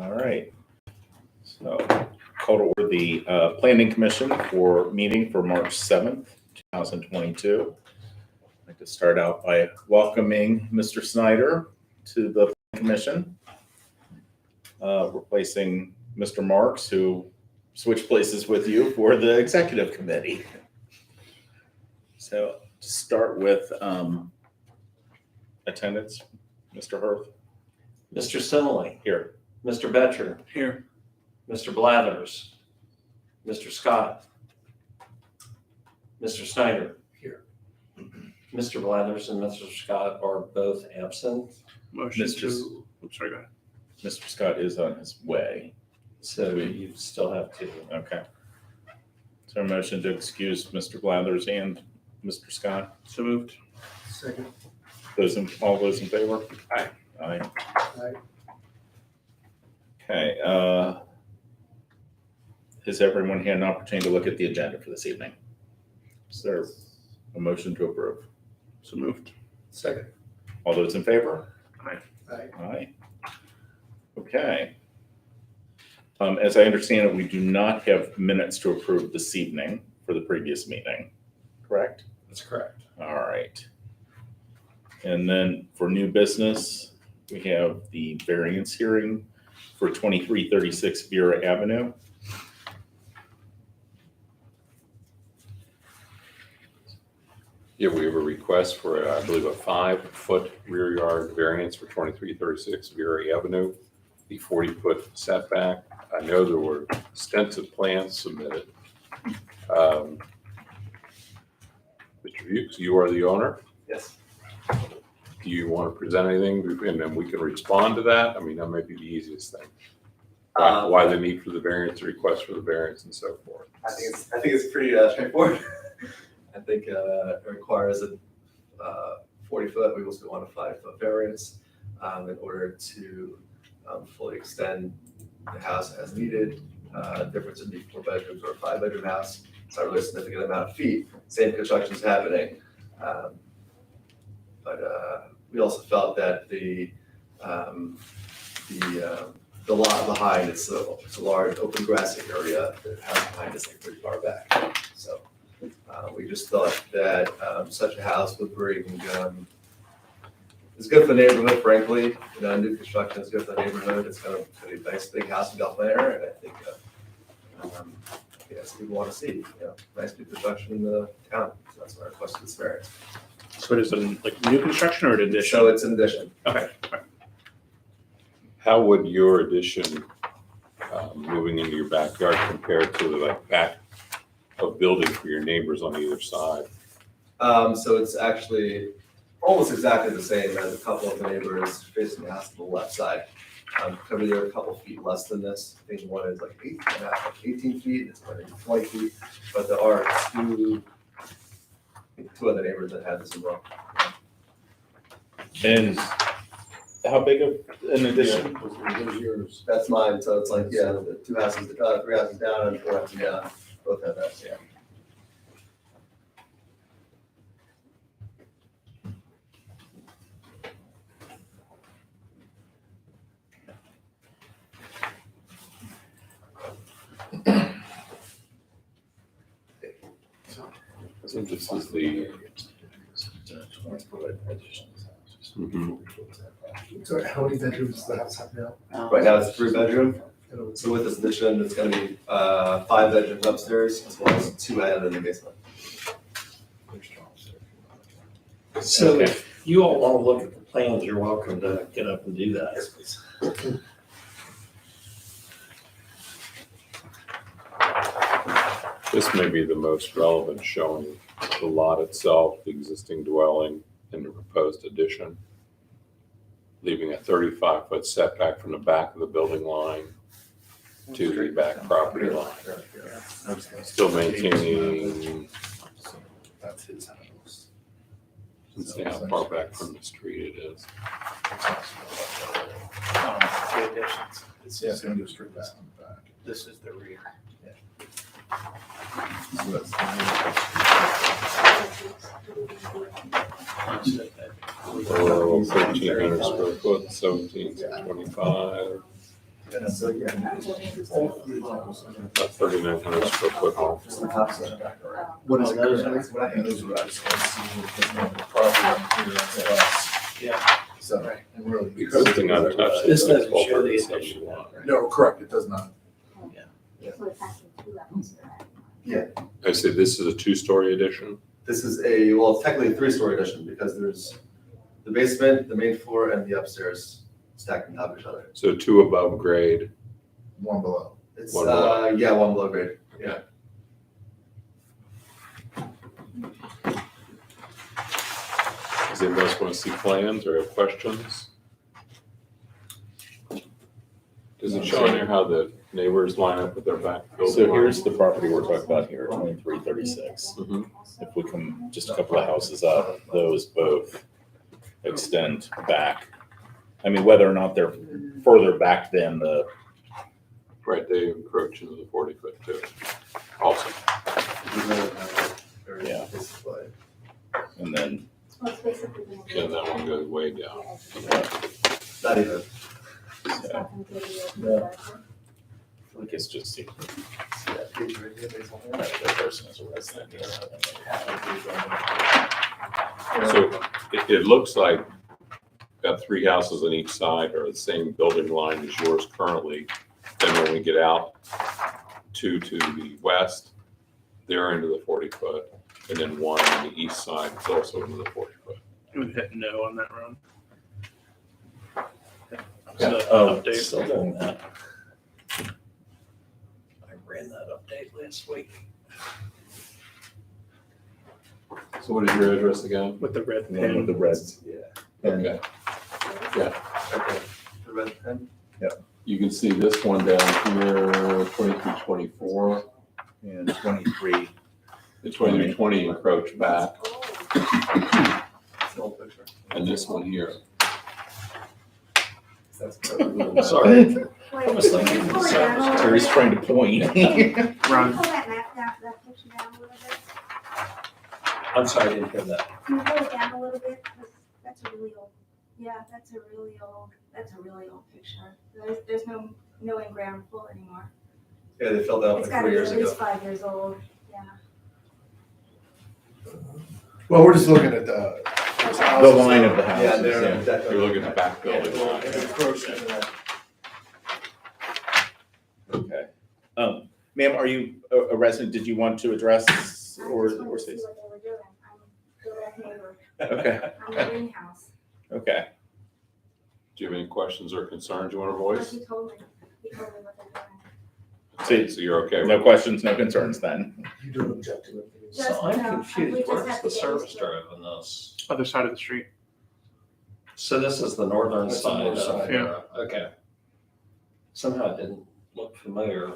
All right. So call to order the Planning Commission for meeting for March 7th, 2022. I'd like to start out by welcoming Mr. Snyder to the Planning Commission, replacing Mr. Marks, who switched places with you for the Executive Committee. So to start with attendance, Mr. Hirth. Mr. Simile, Here. Mr. Betcher, Here. Mr. Blathers, Mr. Scott, Mr. Snyder. Here. Mr. Blathers and Mr. Scott are both absent, Motion Mr. to, I'm sorry, go ahead. Mr. Scott is on his way. so you still have two. Okay. Is there a motion to excuse Mr. Blathers and Mr. Scott? So moved. Second. All those in favor? Aye. Aye. Aye. Okay, has everyone had an opportunity to look at the agenda for this evening? Is there a motion to approve? So moved. Second. All those in favor? Aye. Aye. Okay. As I understand it, we do not have minutes to approve this evening for the previous meeting, correct? That's correct. All right. And then for new business, we have the variance hearing for 2336 Vera Avenue. Yeah, we have a request for, I believe, a 5-foot rear yard variance for 2336 Vera Avenue, the 40-foot setback. I know there were extensive plans submitted. Mr. Hughes, you are the owner. Yes. Do you want to present anything, and then we can respond to that? I mean, that might be the easiest thing. Why the need for the variance, the request for the variance, and so forth. I think it's pretty straightforward. I think it requires a 40-foot. We also want a 5-foot variance in order to fully extend the house as needed. Difference would be 4 bedrooms or a 5-bedroom house. It's not really a significant amount of feet. Same construction is happening, but we also felt that the lot behind, it's a large open grassy area. The house behind is like pretty far back. So we just thought that such a house would bring, it's good for the neighborhood, frankly. New construction is good for the neighborhood. It's kind of a nice big house in Gulf Manor, and I think that's what people want to see. Nice new construction in the town. So that's why I requested this variance. So it is like new construction or an addition? So it's an addition. Okay. All right. How would your addition moving into your backyard compare to the back of building for your neighbors on either side? So it's actually almost exactly the same as a couple of the neighbors facing the house to the left side. Probably they're a couple feet less than this. I think one is like 18 feet, it's going to be 20 feet, but there are two other neighbors that have this as well. And how big of an addition? That's mine, so it's like, the 3 houses down and 4 houses down, both have that, yeah. So this is the, So how many bedrooms does the house have now? Right now it's 3 bedroom, so with this addition, it's gonna be 5 bedrooms upstairs as well as 2 added in the basement. So Okay. if you all want to look at the plans, you're welcome to get up and do that. Yes, please. this may be the most relevant, showing the lot itself, the existing dwelling, and the proposed addition, leaving a 35-foot setback from the back of the building line to the back property line. Still maintaining, That's his house. let's see how far back from the street it is. The additions. Yeah, it's gonna go straight back. This is the rear. So that's- Oh, 1,300 square foot, 17 to 25. And so, yeah. All three levels. A 3,900 square foot home. What is it? those What I think those are, I just want to see what the property up here to us. Yeah. So, and really. Existing untouched. This doesn't twelve show the thirty-seven addition. lot. No, correct, it does not. So it's actually 2 levels for that. I see this is a 2-story addition. This is well, technically a 3-story addition because there's the basement, the main floor, and the upstairs stacked on top of each other. So 2 above grade. One below. It's, One below. yeah, one below grade, yeah. Does anybody else want to see plans or have questions? Does it show in there how the neighbors line up with their back building? So here's the property we're talking about here, 2336. Mhm. If we come just a couple of houses up, those both extend back. I mean, whether or not they're further back than the, Right, they encroach into the 40-foot too. Also, Yeah. and then, Well, it's basically gonna be. yeah, that one goes way down. Not even. It's not gonna be a- Yeah. I think it's just the person is a resident. So it looks like got 3 houses on each side are the same building line as yours currently. Then when we get out to the west, they're into the 40-foot. And then one on the east side is also into the 40-foot. We've hit no on that run. Yeah. So, Oh, update. Still doing that. I ran that update last week. So what is your address again? With the red One with pin. the reds. Yeah. Okay. Okay. The red pen? You can see this one down here, 2324. And 23. The 2320 encroach back, It's an old picture. and this one here. That's Sorry. Wait, I was thinking can you pull the it down a little Terry's bit? trying to point. Can you Run. pull that map down, that picture down a little bit? I'm sorry, I didn't hear that. Can you pull it down a little bit? 'Cause that's a really old, that's a really old picture. There's no in-ground pool anymore. Yeah, they filled out It's like gotta 4 be years at least ago. 5 years old, yeah. Well, we're just looking at the. The line of the Yeah, houses, they're yeah. definitely. You're looking at the back building line. Okay. Ma'am, are you a resident? Did you want to address I just or wanted to say? see what they were doing. I'm a direct neighbor. Okay, I'm a greenhouse. okay. Do you have any questions or concerns you want to Like voice? he told me what they're doing. So So you're okay with no it? questions, no concerns then? You don't object to it. Just, So I'm we confused. just Where's have the to get service used to it. drive in this? Other side of the street. So this is the northern That's the side north of, side. Yeah. okay. Somehow it didn't look familiar.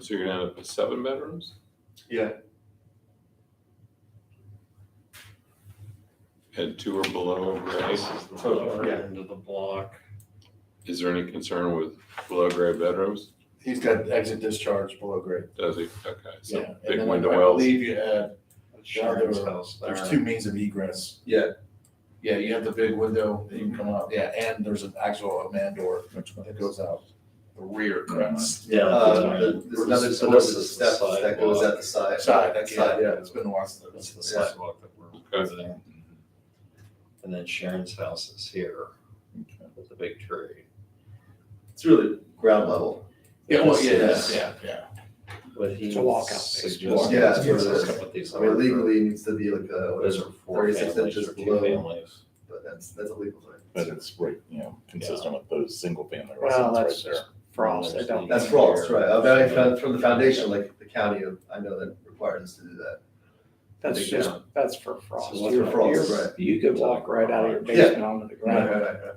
So you're gonna end up with 7 bedrooms? Yeah, And 2 are below grade? This is the further Yeah. end of the block. Is there any concern with below grade bedrooms? He's got exit discharge below grade. Does he? Okay, Yeah, so and big then window I wells. believe you add, Sharon's there- house there. there's 2 means of egress. yeah. Yeah, you have the big window that you can come out, yeah, and there's an actual man door Which one? that goes out the rear crest. Yeah. There's another So door this with a is the step that goes sidewalk. at the side. Side, that's, Side, yeah, it's been a while since. That's the Yeah. sidewalk that we're Okay. visiting. And then Sharon's house is here with the big tree. It's really ground level. Yeah, well, This yeah, is- yeah. What he It's a walkout space. suggests. Yeah, is that's what it let's is. put these I mean, on. legally, it needs to be like Those are 4 36 families inches or 2 below. families. but that's a legal thing. But it's right, consistent with those single family Well, residents right that's there. frost. I don't. That's frost, right? From the foundation, like the county, I know that requires us to do that. That's Big just, down. that's for frost. So what's for frost, You're- right. You could walk right out of your Yeah. basement onto the Right, ground. right.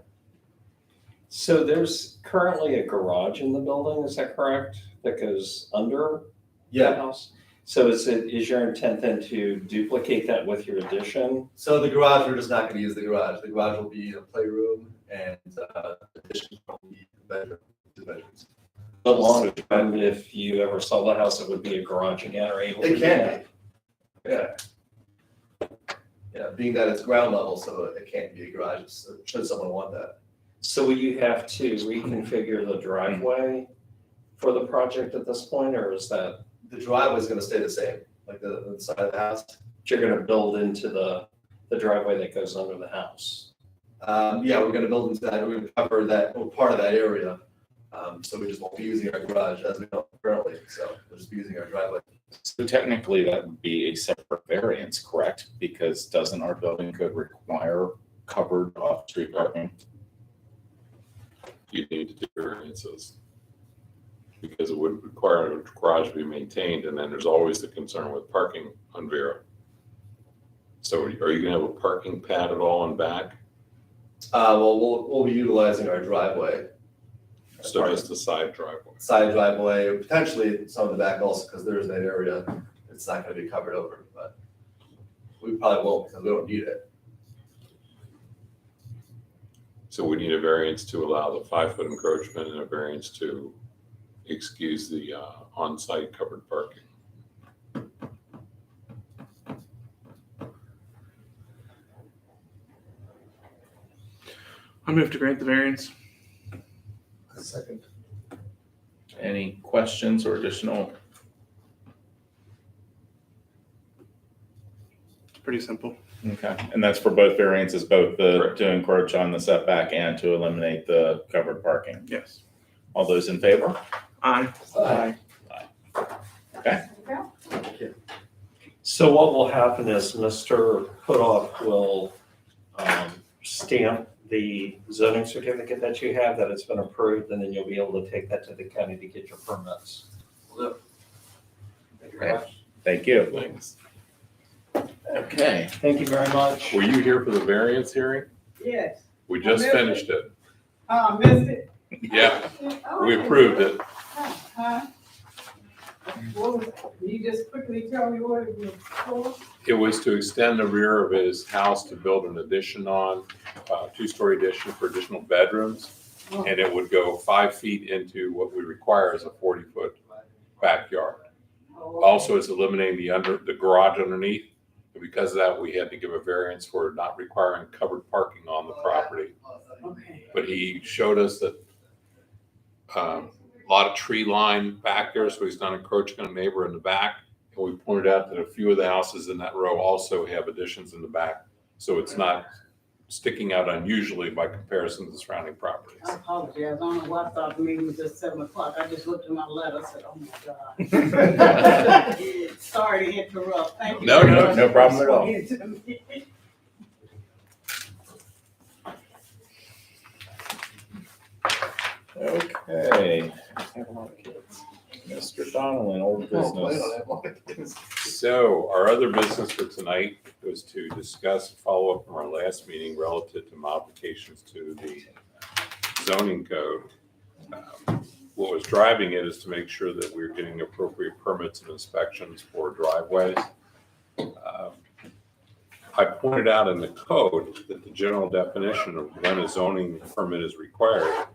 So there's currently a garage in the building, is that correct? That goes under the Yeah, house? So is your intent then to duplicate that with your addition? so the garage, we're just not gonna use the garage. The garage will be a playroom and addition will be a bedroom, 2 bedrooms. But long term, if you ever sell the house, it would be a garage again or able to It do can that? be. Yeah. Yeah, being that it's ground level, so it can't be a garage, should someone want that. So will you have to reconfigure the driveway for the project at this point, or is that, The driveway's gonna stay the same, like the side of the house. you're gonna build into the driveway that goes under the house? Yeah, we're gonna build into that, we're gonna cover that, well, part of that area. So we just won't be using our garage as we know currently, so we'll just be using our driveway. So technically, that would be a separate variance, correct? Because doesn't our building code require covered off-street parking? You need to do variances. Because it would require a garage to be maintained, and then there's always the concern with parking on Vera. So are you gonna have a parking pad at all in back? Well, we'll be utilizing our driveway, So just the side driveway? side driveway, potentially some of the back also, because there is that area, it's not gonna be covered over, but we probably won't, because we don't need it. So we need a variance to allow the 5-foot encroachment and a variance to excuse the on-site covered parking. I move to grant the variance. Second. Any questions or additional? It's pretty simple. Okay, and that's for both variances, both the, Correct. to encroach on the setback and to eliminate the covered parking. Yes. All those in favor? Aye. Okay, So what will happen is Mr. Putoff will stamp the zoning certificate that you have, that it's been approved, and then you'll be able to take that to the county to get your permits. Thank you very much. thank you. Thanks. Okay, Thank you very much. Were you here for the variance hearing? Yes. We just finished it. Missed it. Yeah, Oh, we approved it. Huh? What was, you just quickly tell me what it was for? It was to extend the rear of his house to build an addition on, two-story addition for additional bedrooms. And it would go 5 feet into what we require as a 40-foot backyard. Also, it's eliminating the garage underneath. And because of that, we had to give a variance for not requiring covered parking on the property. Okay. But he showed us that a lot of tree line back there, so he's not encroaching on a neighbor in the back. And we pointed out that a few of the houses in that row also have additions in the back, so it's not sticking out unusually by comparison to the surrounding properties. I apologize. I don't know why I thought the meeting was at 7 o'clock. I just looked at my letter and said, oh my God. Sorry to interrupt. Thank you. No, very no, much no for problem at all. explaining to me. okay. Mr. Donnelly, old business. So our other business for tonight was to discuss follow-up from our last meeting relative to modifications to the zoning code. What was driving it is to make sure that we're getting appropriate permits and inspections for driveways. I pointed out in the code that the general definition of when a zoning permit is required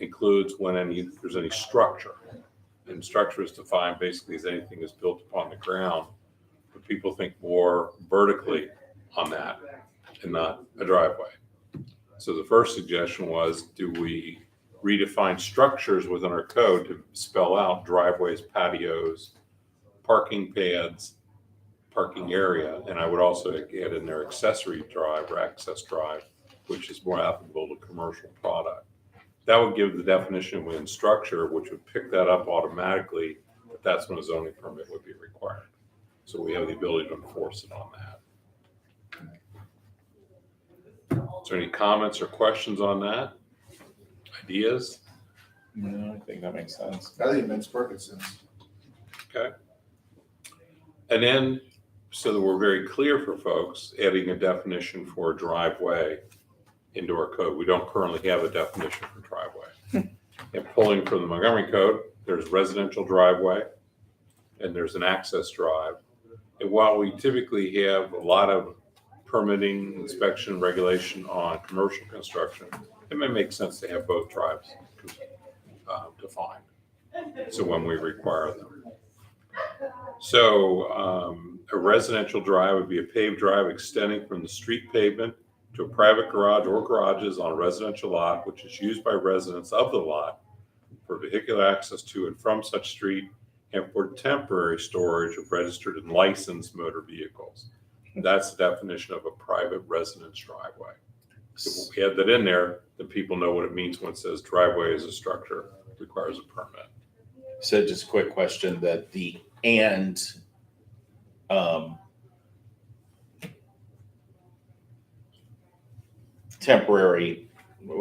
includes when there's any structure. And structure is defined basically as anything that's built upon the ground, but people think more vertically on that and not a driveway. So the first suggestion was, do we redefine structures within our code to spell out driveways, patios, parking pads, parking area, and I would also add in there accessory drive or access drive, which is more applicable to commercial product. That would give the definition within structure, which would pick that up automatically, but that's when a zoning permit would be required. So we have the ability to enforce it on that. Is there any comments or questions on that? Ideas? No, I think that makes sense. I think it makes perfect sense. Okay. And then, so that we're very clear for folks, adding a definition for a driveway into our code. We don't currently have a definition for driveway. And pulling from the Montgomery Code, there's residential driveway and there's an access drive. And while we typically have a lot of permitting, inspection, regulation on commercial construction, it may make sense to have both drives defined. So when we require them. So a residential drive would be a paved drive extending from the street pavement to a private garage or garages on a residential lot which is used by residents of the lot for vehicular access to and from such street and for temporary storage of registered and licensed motor vehicles. That's the definition of a private residence driveway. If we add that in there, then people know what it means when it says driveway is a structure, requires a permit. So just a quick question that the and temporary,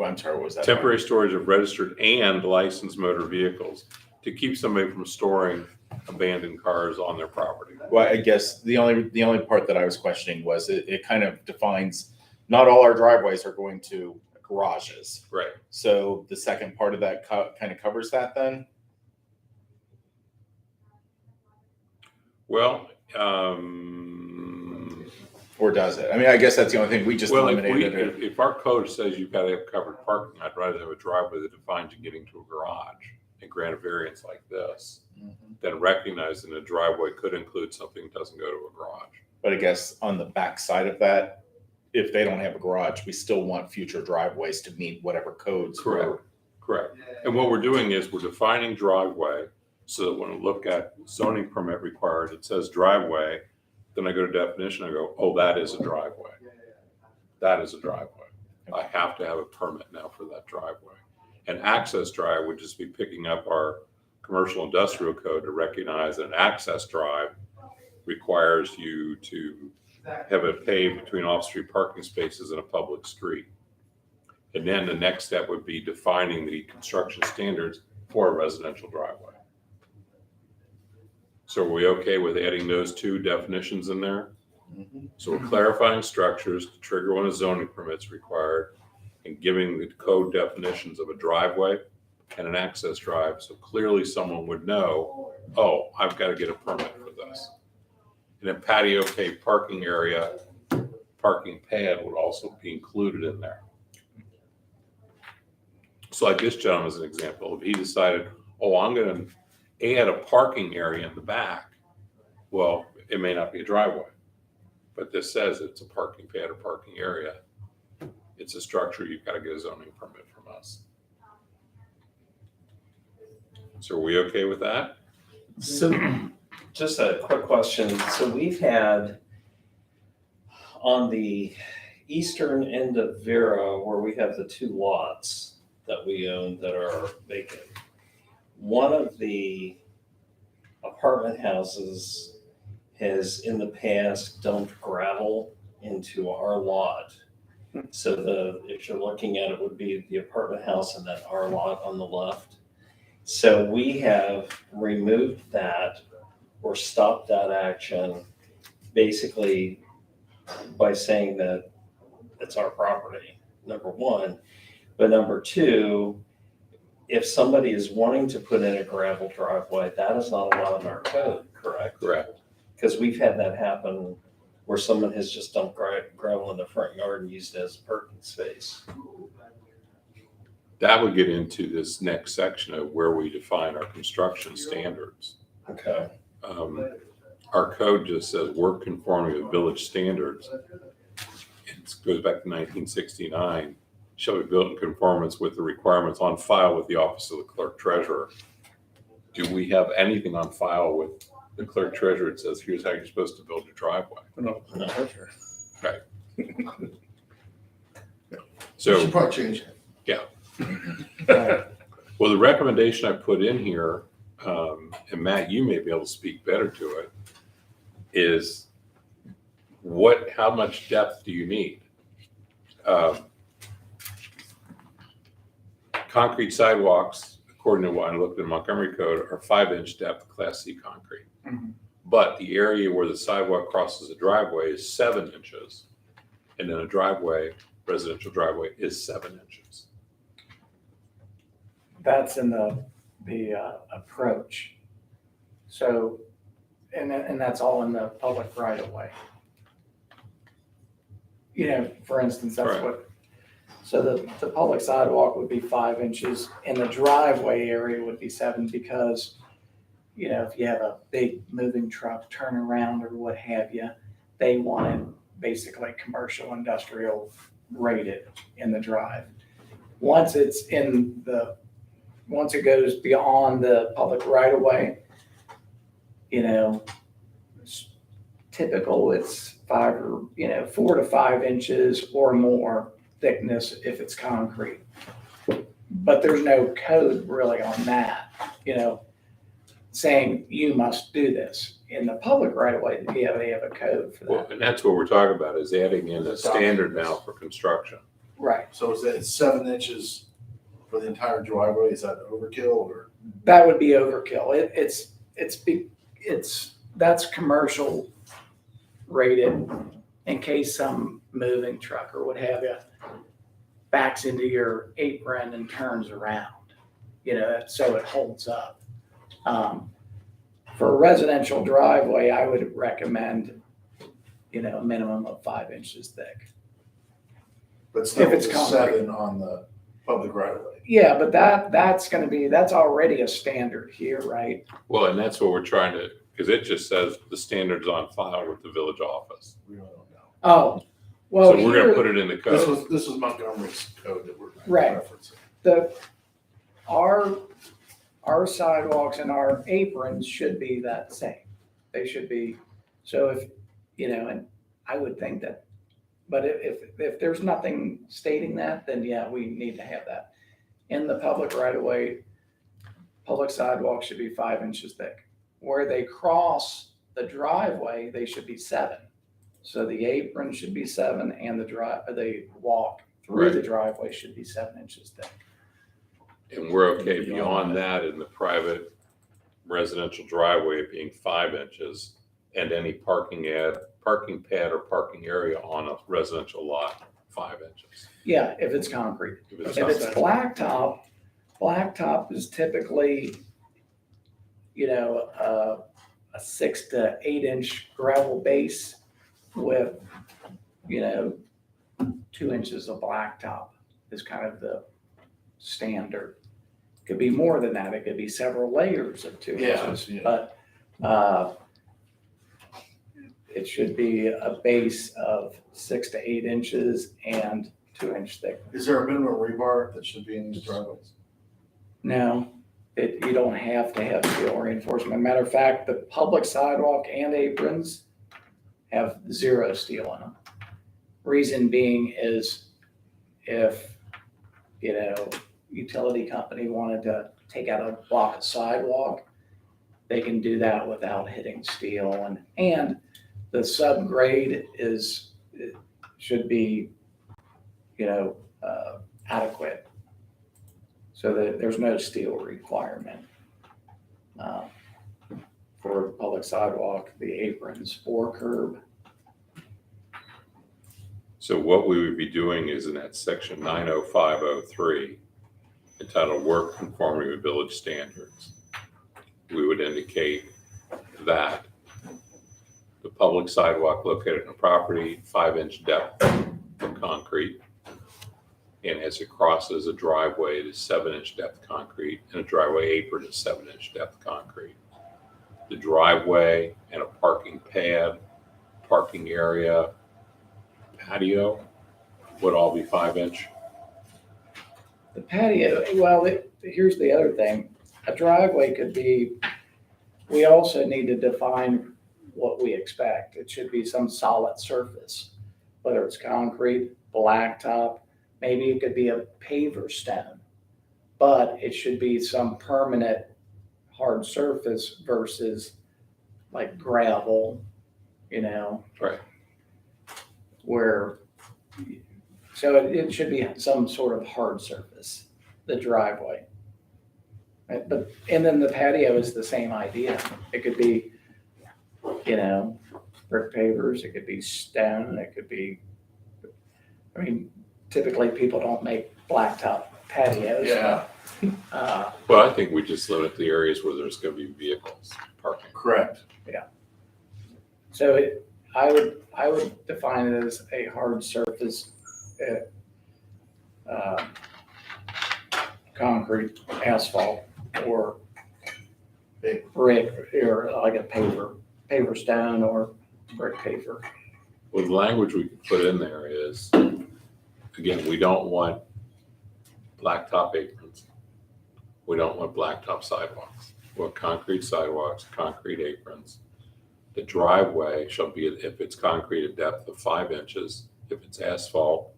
I'm sorry, what was that? Temporary storage of registered and licensed motor vehicles to keep somebody from storing abandoned cars on their property. Well, I guess the only part that I was questioning was it kind of defines, not all our driveways are going to garages. Right. So the second part of that kind of covers that then? Well, Or does it? I mean, I guess that's the only thing, we just eliminated it. if our code says you've got to have covered parking, I'd rather have a driveway that defines you getting to a garage and grant a variance like this, than recognizing a driveway could include something that doesn't go to a garage. But I guess on the back side of that, if they don't have a garage, we still want future driveways to meet whatever codes. Correct. Correct. And what we're doing is we're defining driveway so that when we look at zoning permit required, it says driveway, then I go to definition, I go, oh, that is a driveway. That is a driveway. I have to have a permit now for that driveway. An access drive would just be picking up our commercial industrial code to recognize that an access drive requires you to have it paved between off-street parking spaces in a public street. And then the next step would be defining the construction standards for a residential driveway. So are we okay with adding those two definitions in there? So we're clarifying structures to trigger when a zoning permit's required and giving the code definitions of a driveway and an access drive. So clearly someone would know, oh, I've got to get a permit for this. And a patio paved parking area, parking pad would also be included in there. So like this gentleman as an example, if he decided, oh, I'm going to add a parking area in the back, well, it may not be a driveway, but this says it's a parking pad or parking area. It's a structure, you've got to get a zoning permit from us. So are we okay with that? So just a quick question. So we've had on the eastern end of Vera where we have the two lots that we own that are vacant. One of the apartment houses has in the past dumped gravel into our lot. So if you're looking at it, would be the apartment house and then our lot on the left. So we have removed that or stopped that action basically by saying that it's our property, number one. But number two, if somebody is wanting to put in a gravel driveway, that is not allowed in our code, correct? Correct. Because we've had that happen where someone has just dumped gravel in the front yard and used it as a parking space. That would get into this next section of where we define our construction standards. Okay. Our code just says work conforming with village standards. It goes back to 1969. Shall be built in conformance with the requirements on file with the office of the clerk treasurer. Do we have anything on file with the clerk treasurer that says, here's how you're supposed to build your driveway? No. Right. We So, should probably change it. well, the recommendation I put in here, and Matt, you may be able to speak better to it, is how much depth do you need? Concrete sidewalks, according to what I looked at Montgomery Code, are 5-inch depth Class C concrete. Mhm. But the area where the sidewalk crosses a driveway is 7 inches. And then a driveway, residential driveway, is 7 inches. That's in the approach. So, and that's all in the public right of way. You know, for instance, that's Right. what, so the public sidewalk would be 5 inches and the driveway area would be 7 because, you know, if you have a big moving truck turnaround or what have you, they want it basically commercial, industrial rated in the drive. Once it goes beyond the public right of way, it's typical, it's 4 to 5 inches or more thickness if it's concrete. But there's no code really on that, saying you must do this. In the public right of way, they have a code for Well, that. and that's what we're talking about, is adding in a standard now for construction. Right. So is that 7 inches for the entire driveway? Is that overkill or? That would be overkill. That's commercial rated in case some moving truck or what have you backs into your apron and turns around, so it holds up. For a residential driveway, I would recommend, a minimum of 5 inches thick. But still, If it's it's concrete. 7 on the public right of way. Yeah, but that's already a standard here, right? Well, and that's what we're trying to, because it just says the standard's on file with the village office. We really don't know. Oh, well, So we're gonna here- put it in the This code. was Montgomery's code that we're Right. referencing. Our sidewalks and our aprons should be that same. They should be, so if, and I would think that, but if there's nothing stating that, then yeah, we need to have that. In the public right of way, public sidewalk should be 5 inches thick. Where they cross the driveway, they should be 7. So the apron should be 7 and the walk through the driveway should be 7 inches thick. And we're okay beyond that in the private residential driveway being 5 inches and any parking pad or parking area on a residential lot, 5 inches. Yeah, if it's concrete. If it's If it's not- blacktop is typically, a 6 to 8 inch gravel base with, 2 inches of blacktop is kind of the standard. Could be more than that. It could be several layers of 2 Yeah, inches, yeah. but, it should be a base of 6 to 8 inches and 2 inch thick. Is there a minimum rebar that should be in these driveways? No, you don't have to have steel reinforcement. Matter of fact, the public sidewalk and aprons have 0 steel in them. Reason being is if, utility company wanted to take out a block of sidewalk, they can do that without hitting steel and the subgrade should be, adequate. So that there's no steel requirement for public sidewalk, the aprons or curb. So what we would be doing is in that section 90503, entitled Work Conformity with Village Standards, we would indicate that the public sidewalk located in a property, 5 inch depth of concrete. And as it crosses a driveway, it is 7 inch depth concrete, and a driveway apron is 7 inch depth concrete. The driveway and a parking pad, parking area, patio would all be 5 inch. The patio, well, here's the other thing. A driveway could be, we also need to define what we expect. It should be some solid surface, whether it's concrete, blacktop, maybe it could be a paver stone, but it should be some permanent hard surface versus like gravel, Right. where, so it should be some sort of hard surface, the driveway. Right, but, and then the patio is the same idea. It could be, brick pavers, it could be stone, it could be, typically people don't make blacktop patios. Yeah, Well, I think we just limit the areas where there's going to be vehicles parking. correct. So I would define it as a hard surface, concrete, asphalt, or Big. brick, or like a paver stone or brick paver. Well, the language we could put in there is again, we don't want blacktop aprons. We don't want blacktop sidewalks. We want concrete sidewalks, concrete aprons. The driveway shall be, if it's concrete, a depth of 5 inches. If it's asphalt,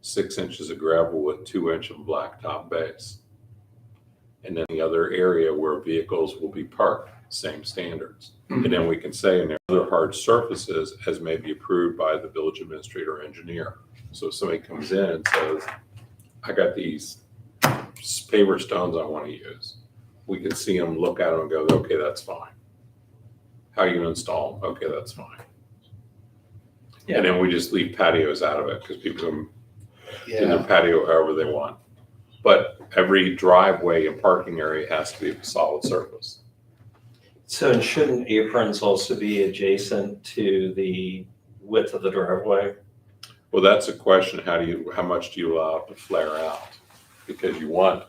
6 inches of gravel with 2 inch of blacktop base. And then the other area where vehicles will be parked, same standards. And then we can say in there, other hard surfaces as may be approved by the village administrator or engineer. So if somebody comes in and says, I got these paver stones I want to use, we can see them, look at them and go, okay, that's fine. How are you gonna install them? Okay, that's fine. Yeah. And then we just leave patios out of it because people can do their Yeah, patio however they want. But every driveway and parking area has to be a solid surface. So and shouldn't aprons also be adjacent to the width of the driveway? Well, that's a question. How much do you allow it to flare out? Because you want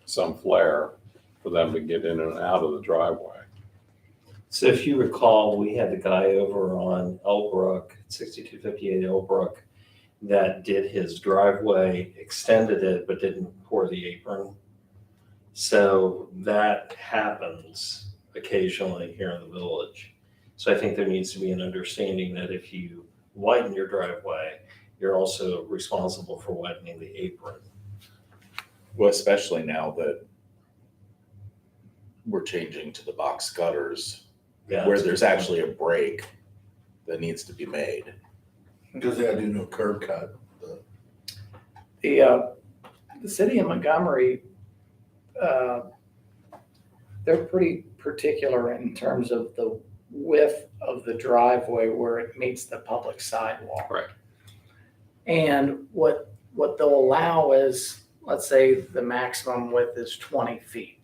some flare for them to get in and out of the driveway. So if you recall, we had the guy over on Elbrook, 6258 Elbrook, that did his driveway, extended it, but didn't pour the apron. So that happens occasionally here in the village. So I think there needs to be an understanding that if you widen your driveway, you're also responsible for widening the apron. Well, especially now that we're changing to the box gutters, Yeah, where there's actually a break that needs to be made. because they gotta do no curb cut. The city of Montgomery, they're pretty particular in terms of the width of the driveway where it meets the public sidewalk. Right. And what they'll allow is, let's say the maximum width is 20 feet.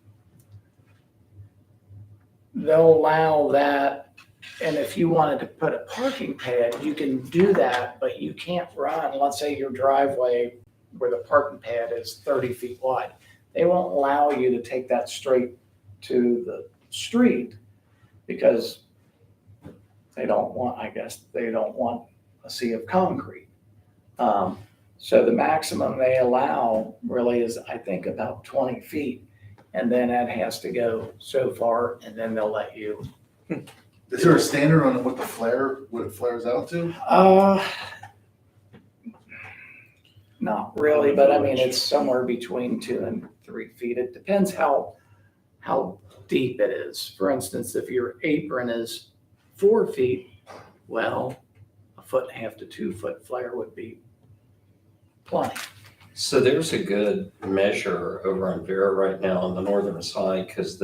They'll allow that, and if you wanted to put a parking pad, you can do that, but you can't run, let's say your driveway where the parking pad is 30 feet wide. They won't allow you to take that straight to the street because they don't want a sea of concrete. So the maximum they allow really is, I think, about 20 feet. And then that has to go so far, and then they'll let you. Is there a standard on what it flares out to? Not really, but I mean, it's somewhere between 2 and 3 feet. It depends how deep it is. For instance, if your apron is 4 feet, well, 1.5 to 2 foot flare would be plenty. So there's a good measure over on Vera right now on the northern side, because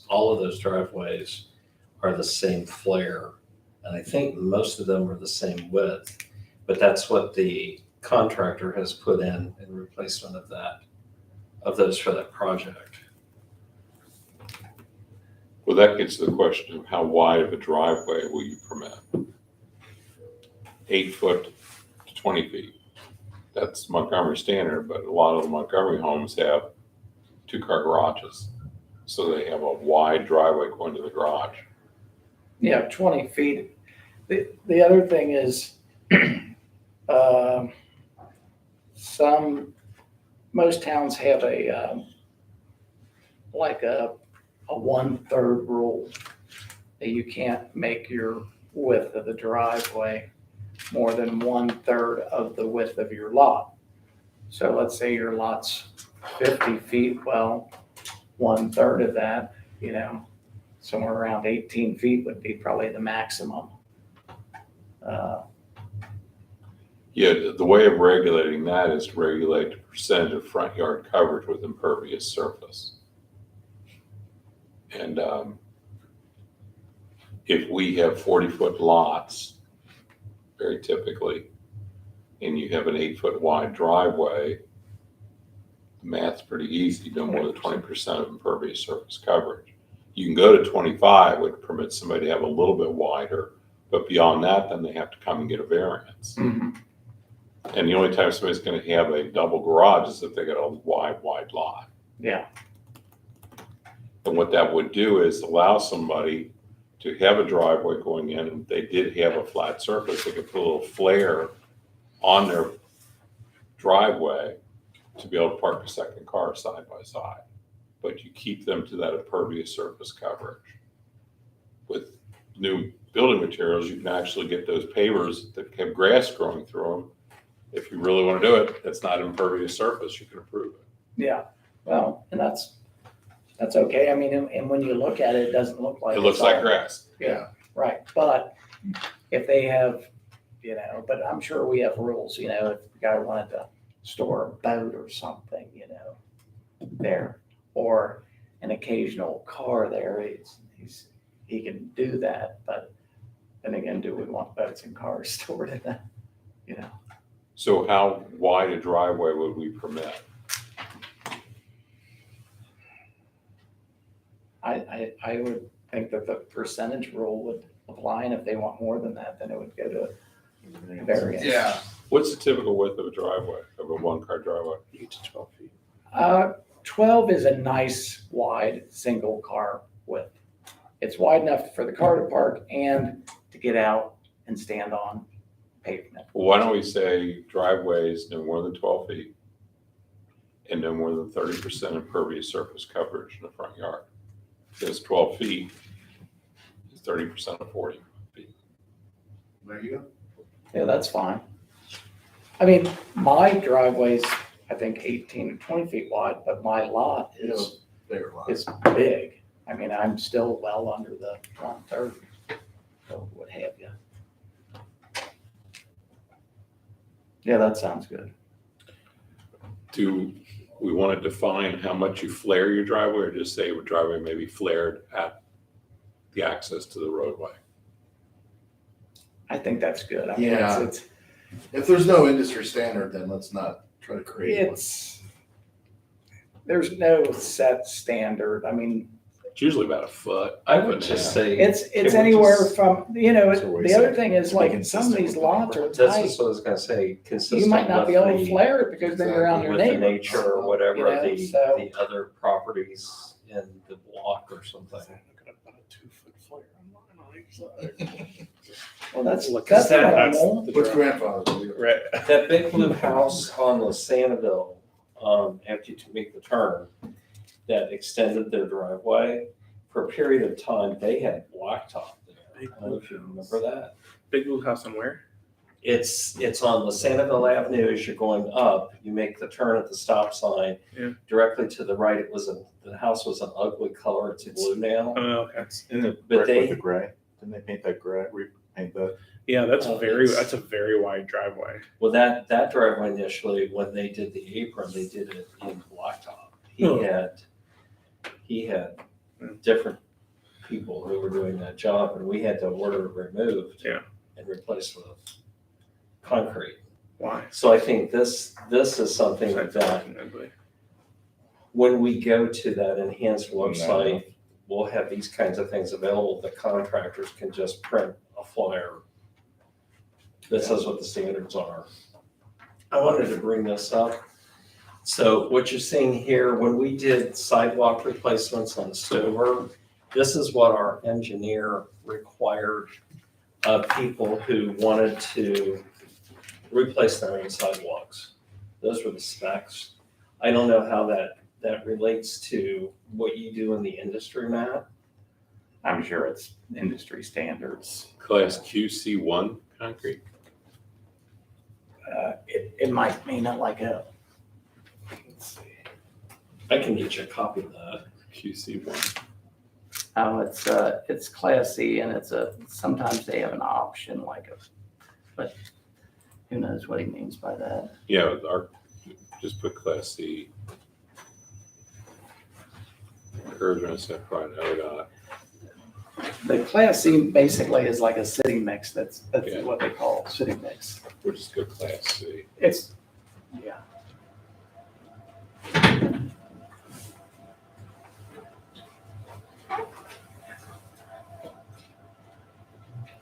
all of those driveways are the same flare. And I think most of them are the same width, but that's what the contractor has put in replacement of those for that project. Well, that gets to the question of how wide of a driveway will you permit? 8 foot to 20 feet. That's Montgomery standard, but a lot of the Montgomery homes have 2-car garages. So they have a wide driveway going to the garage. Yeah, 20 feet. The other thing is, most towns have a 1/3 rule that you can't make your width of the driveway more than 1/3 of the width of your lot. So let's say your lot's 50 feet, well, 1/3 of that, somewhere around 18 feet would be probably the maximum. Yeah, the way of regulating that is to regulate the percentage of front yard coverage with impervious surface. And if we have 40-foot lots, very typically, and you have an 8-foot wide driveway, the math's pretty easy, no more than 20% of impervious surface coverage. You can go to 25, which permits somebody to have a little bit wider, but beyond that, then they have to come and get a variance. And the only time somebody's gonna have a double garage is if they got a wide lot. Yeah, And what that would do is allow somebody to have a driveway going in, and they did have a flat surface, they could put a little flare on their driveway to be able to park a second car side by side. But you keep them to that impervious surface coverage. With new building materials, you can actually get those pavers that have grass growing through them. If you really want to do it, that's not impervious surface, you can approve it. Yeah, well, and that's okay. I mean, and when you look at it, it doesn't look like. It looks it's like all- grass. Yeah, right. But if they have, but I'm sure we have rules, if the guy wanted to store a boat or something, there, or an occasional car there, he can do that. But then again, do we want boats and cars stored in that, So how wide a driveway would we permit? I would think that the percentage rule would apply, and if they want more than that, then it would go to variance. Yeah, What's the typical width of a driveway, of a one-car driveway? 8 to 12 feet. 12 is a nice wide single car width. It's wide enough for the car to park and to get out and stand on pavement. Well, why don't we say driveways no more than 12 feet and no more than 30% impervious surface coverage in the front yard? Because 12 feet is 30% of 40 feet. there you go. Yeah, that's fine. I mean, my driveway's, I think 18 to 20 feet wide, but my lot is Bigger lot. big. I mean, I'm still well under the 130, so what have you. Yeah, that sounds good. Do we want to define how much you flare your driveway, or just say your driveway may be flared at the access to the roadway? I think that's good. I mean, Yeah. it's If there's no industry standard, then let's not try to create one. there's no set standard. I mean, It's usually about a foot. I would just say. it's It would anywhere just- from, That's what we the other said. thing is Be like some of consistent these with the lots are That's tight. just what I was gonna say, consistent You might not be with able to the- flare it because then you're around your with the neighbor. nature or whatever, so- the other properties in the block or something. Look at about a 2-foot flare on each side. Well, that's Because that- normal. What's grandfather? Right. That big blue house on Sanaville, after you make the turn, that extended their driveway, for a period of time, they had blacktop there. I don't know if you remember that. Big blue house on where? It's on Sanaville Avenue as you're going up, you make the turn at the stop sign. Yeah. Directly to the right, the house was an ugly color, it's blue now. Oh, okay. It's in the But brick they- with the gray. Didn't they paint that gray, repaint that? Yeah, that's Oh, that's a very wide driveway. Well, that driveway initially, when they did the apron, they did it in blacktop. Oh. He had different people who were doing that job, and we had to order it removed. Yeah. And replaced with concrete. Why? So I think this is something that Ugly. when we go to that enhanced website, we'll have these kinds of things available. The contractors can just print a flyer that says what the standards are. I wanted to bring this up. So what you're seeing here, when we did sidewalk replacements on Stover, this is what our engineer required of people who wanted to replace their own sidewalks. Those were the specs. I don't know how that relates to what you do in the industry, Matt. I'm sure it's industry standards. Class QC1 concrete? It might mean it like a, let's see. I can get you a copy of that. QC1. Oh, it's Class C, and sometimes they have an option but who knows what he means by that. Yeah, just put Class C. Encouragement set pride, ODOT. The Class C basically is like a city mix. That's Yeah. what they call city mix. We'll just go Class C. It's, yeah.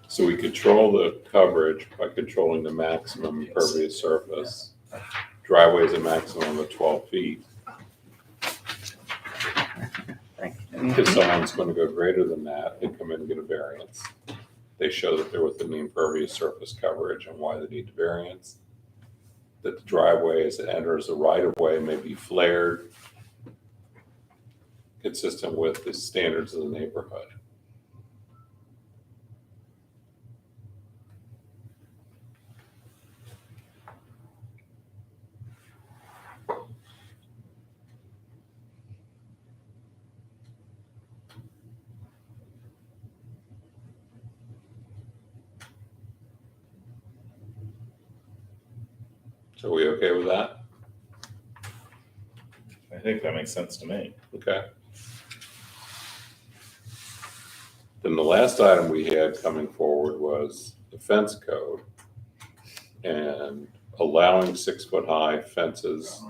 So we control the coverage by controlling the maximum impervious surface. Driveways a maximum of 12 feet. Thank you. If someone's going to go greater than that, they come in and get a variance. They show that they're within the impervious surface coverage and why they need the variance. that the driveway as it enters the right of way may be flared, consistent with the standards of the neighborhood. So are we okay with that? I think that makes sense to me. Okay. Then the last item we had coming forward was the fence code and allowing 6-foot-high fences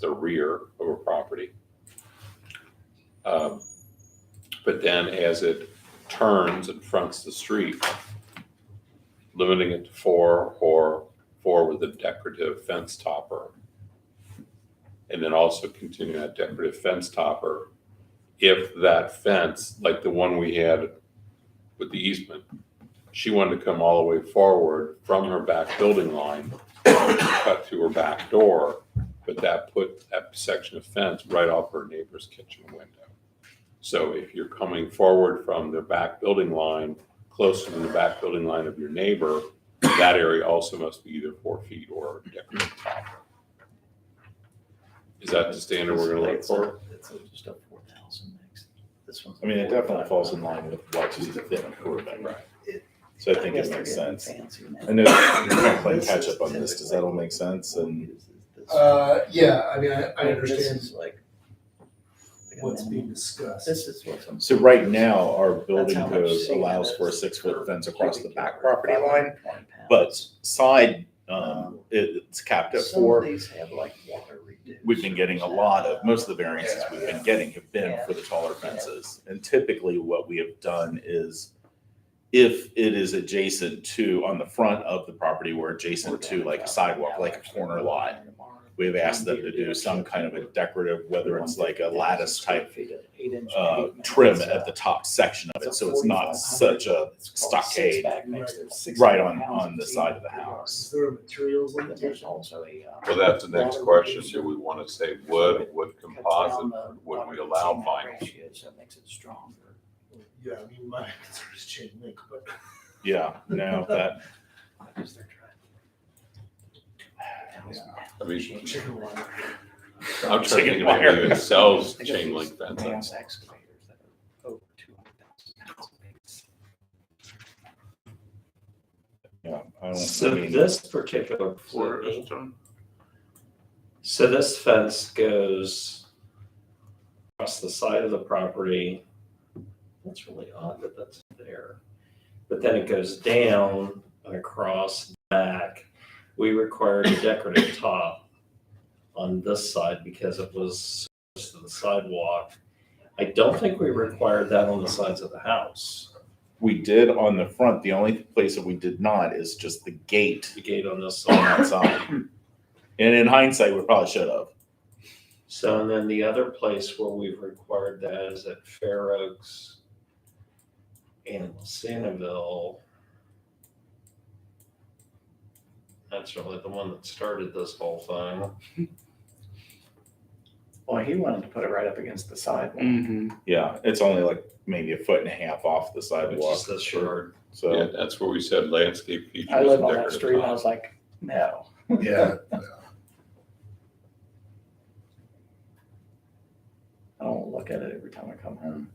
the rear of a property. But then as it turns and fronts the street, limiting it to 4 or 4 with a decorative fence topper. And then also continue that decorative fence topper if that fence, like the one we had with the easement, she wanted to come all the way forward from her back building line, cut through her back door, but that put that section of fence right off her neighbor's kitchen window. So if you're coming forward from the back building line, closer to the back building line of your neighbor, that area also must be either 4 feet or decorative topper. Is that the standard we're gonna look for? It's just a 4,000 next. This one's. I mean, it definitely falls in line with what we've been approving. Right. So I think it makes sense. I know you're kind of playing catch up on this. Does that all make sense? And Yeah, I mean, I This understand is like. what's being discussed. This is what's. so right now, our building That's how much code shade allows that for a is. 6-foot fence across the back Cubic property yard, line, 520 but pounds. side, it's capped at Some 4. of these have like water reduced. We've been getting a lot of, most of the variances we've been getting have been Yeah. for the taller fences. And typically what we have done is if it is adjacent to, on the front of the property, we're adjacent to like a sidewalk, like a corner lot, we've asked them to do some kind of a decorative, whether it's like a lattice type trim at the top section of it, so it's not such a stockade right on the side of the Is house. there a materials There's limitation? also a. Well, that's the next question. Do we want to say wood composite? Would we allow vinyl? So it makes it stronger. Yeah, I mean, my concern is chain link, but. Yeah, no, that, Because they're trying. I mean, Chicken wire. I'm trying to think Chicken of wire. anybody who sells They got chain these link fences. mass excavators that are over 200,000 pounds. yeah, I don't, I So mean, this particular property, so this fence goes across the side of the property. That's really odd that that's there. But then it goes down and across back. We required a decorative top on this side because it was close to the sidewalk. I don't think we required that on the sides of the house. we did on the front. The only place that we did not is just the gate The gate on this on side. that side. And in hindsight, we probably should have. So, and then the other place where we've required that is at Fair Oaks and Sanaville. That's really the one that started this whole thing. Well, he wanted to put it right up against the sidewalk. Yeah, it's only like maybe 1.5 feet off the Which sidewalk. is this yard. Yeah, So, that's where we said landscape features. I live and on that decorative street and I top. was like, no. Yeah. I don't look at it every time I come home.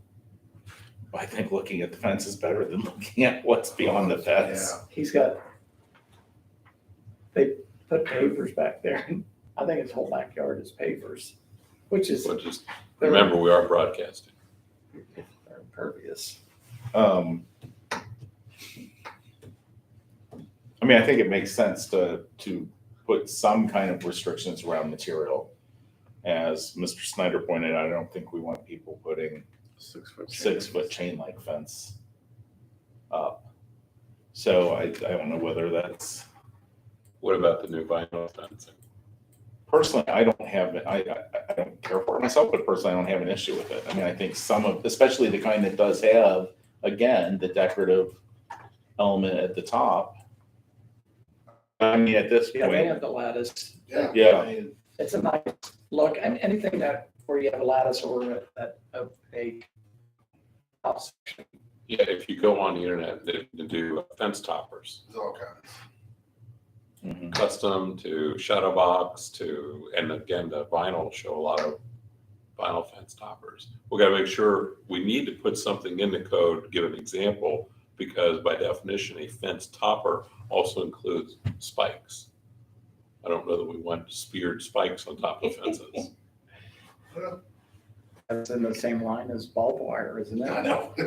I think looking at the fence is better than looking at what's beyond the fence. He's got, they put pavers back there. I think his whole backyard is pavers, which is, But just they're remember, we are broadcasting. they're impervious. I mean, I think it makes sense to put some kind of restrictions around material. As Mr. Snyder pointed out, I don't think we want people putting 6-foot chain link fence up. So I don't know whether that's, What about the new vinyl fencing? personally, I don't don't care for it myself, but personally, I don't have an issue with it. I mean, I think some of, especially the kind that does have, again, the decorative element at the top. I mean, at this Yeah, they have point, the lattice. Yeah. Yeah. I mean, It's a nice look, and anything that, where you have a lattice or a house. Yeah, if you go on the internet, they do fence toppers, There's all kinds. Mhm. custom to shadow box to, and again, the vinyl show a lot of vinyl fence toppers. We gotta make sure, we need to put something in the code, to give an example, because by definition, a fence topper also includes spikes. I don't know that we want speared spikes on top of fences. That's in the same line as barbed wire, isn't it? I know. Do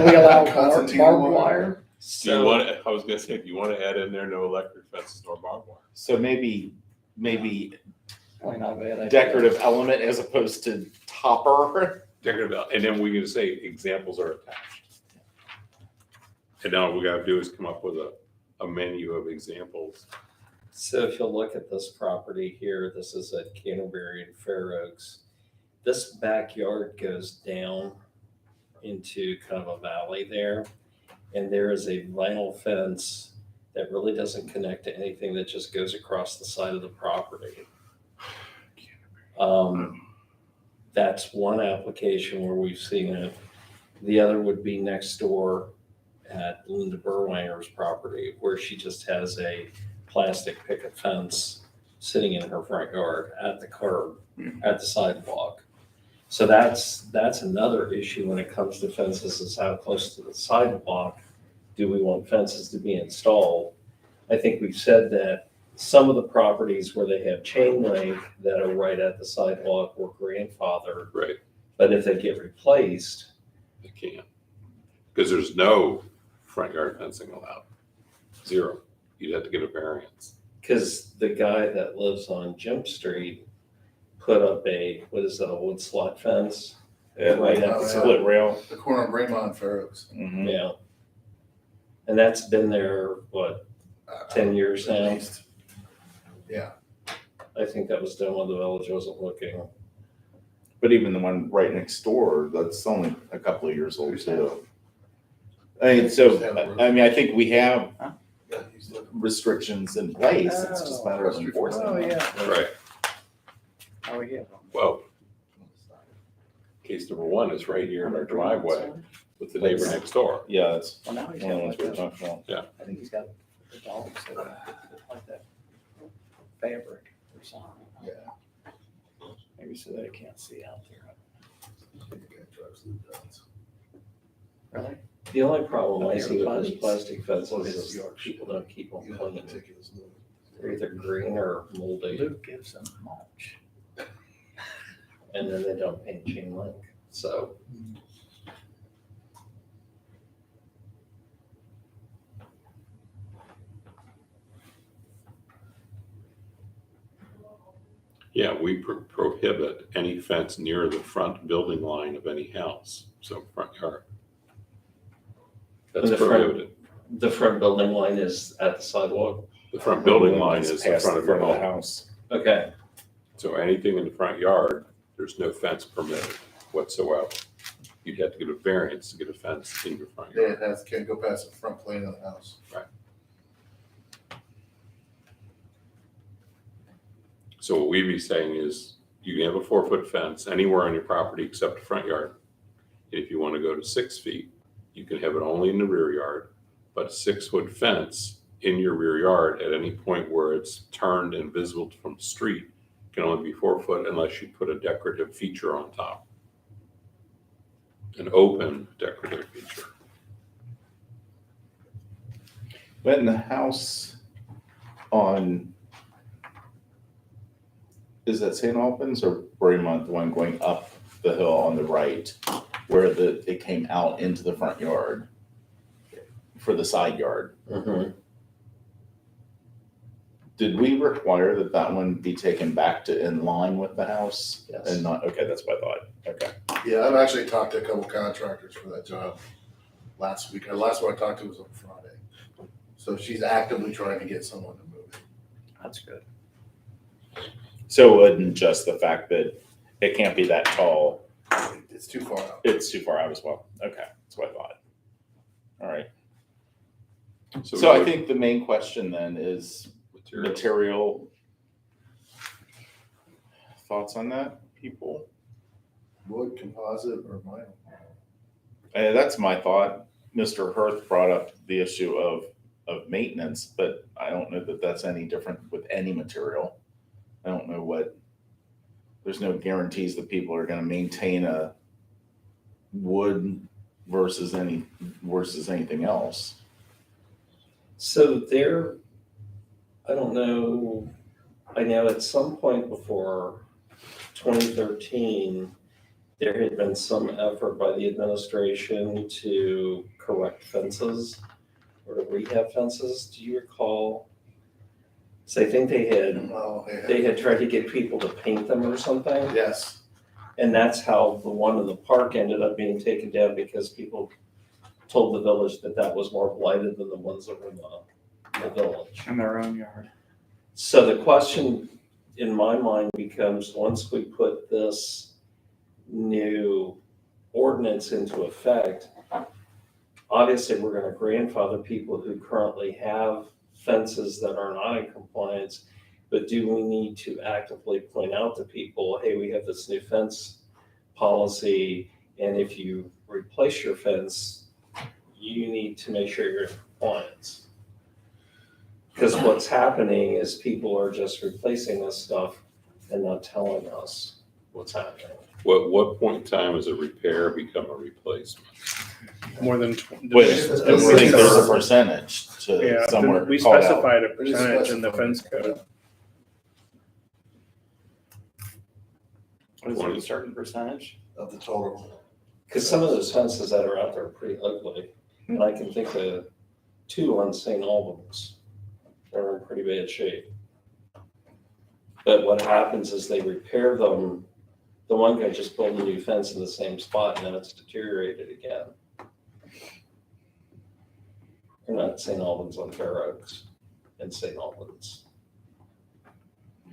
we allow Constantine barbed wire? Do you So, want, I was gonna say, if you wanna add in there, no electric fences nor barbed wire. So maybe Probably not a bad idea. decorative element as opposed to topper. Decorative, and then we can say examples are attached. And now what we gotta do is come up with a menu of examples. so if you'll look at this property here, this is at Canterbury and Fair Oaks. This backyard goes down into kind of a valley there. And there is a vinyl fence that really doesn't connect to anything, that just goes across the side of the property. That's one application where we've seen it. The other would be next door at Linda Burwanger's property, where she just has a plastic picket fence sitting in her front yard at the curb, at the sidewalk. So that's another issue when it comes to fences, is how close to the sidewalk do we want fences to be installed? I think we've said that some of the properties where they have chain link that are right at the sidewalk were grandfathered, Right, but if they get replaced, they can't. Because there's no front yard fencing allowed. Zero. You'd have to get a variance. because the guy that lives on Jim Street put up a, what is that, a wood slot fence? Yeah, like Right. split rail. The corner of Braemont and Fair Oaks. Mhm. Yeah. And that's been there, what, 10 years At now? least. Yeah. I think that was done when the village wasn't looking. But even the one right next door, that's only a couple of years old too. I mean, so, I mean, I think we have Yeah, he's looking. restrictions in place. It's just a matter of enforcing Oh, them. yeah. Right. Oh, yeah. Well, case number one is right here in our driveway with the neighbor next door. Yeah, that's Well, now he's one of the got ones like we're that, talking about. I think he's got the dogs that are like that fabric or something. Yeah. Maybe so they can't see out there. Really? The only problem I Oh, see with you're those fuzzy. plastic fences Well, is it's Yorkshire. people don't keep them You have clean. meticulous look. They're either green or moldy, Luke gives them mulch. and then they don't paint chain link, so. Yeah, we prohibit any fence near the front building line of any house, so front yard. That's The front- prohibited. The front building line is at the sidewalk? The front building line is the past front of your the home. house. Okay, So anything in the front yard, there's no fence permitted whatsoever. You'd have to get a variance to get a fence in your front Yeah, yard. that can't go past the front plane of the house. So what we'd be saying is, you can have a 4-foot fence anywhere on your property except the front yard. If you want to go to 6 feet, you can have it only in the rear yard, but a 6-foot fence in your rear yard at any point where it's turned and visible from the street can only be 4 foot unless you put a decorative feature on top. An open decorative feature. But in the house on, is that St. Albans or Braemont, the one going up the hill on the right, where it came out into the front yard for the side yard? mhm. Did we require that one be taken back to in line with the house? Yes. And not, okay, that's what I thought. Okay. Yeah, I've actually talked to a couple contractors for that job last week. The last one I talked to was on Friday. So she's actively trying to get someone to move it. That's good. So it wasn't just the fact that it can't be that tall, It's too far out. it's too far out as well. Okay, that's what I thought. All right. So I think the main question then is materials. material. Thoughts on that, people? Wood, composite, or vinyl? That's my thought. Mr. Hirth brought up the issue of maintenance, but I don't know that that's any different with any material. I don't know there's no guarantees that people are gonna maintain a wood versus anything else. So there, I don't know, I know at some point before 2013, there had been some effort by the administration to correct fences or to rehab fences. Do you recall? So I think Oh, they had tried to get people to paint them or something. yes. And that's how the one in the park ended up being taken down because people told the village that that was more blighted than the ones that were in the village. In their own yard. So the question in my mind becomes, once we put this new ordinance into effect, obviously we're gonna grandfather people who currently have fences that are not in compliance, but do we need to actively point out to people, hey, we have this new fence policy, and if you replace your fence, you need to make sure you're in compliance. Because what's happening is people are just replacing this stuff and not telling us what's happening. What point in time does a repair become a replacement? More than. But I think there's a percentage Yeah, to somewhere we called out. specified a percentage in the fence code. What is it, a certain percentage? Of the total. Because some of those fences that are out there are pretty ugly. And I can think of 2 on St. Albans. They're in pretty bad shape. But what happens is they repair them. The one guy just built a new fence in the same spot and then it's deteriorated again. They're not St. Albans on Fair Oaks and St. Albans.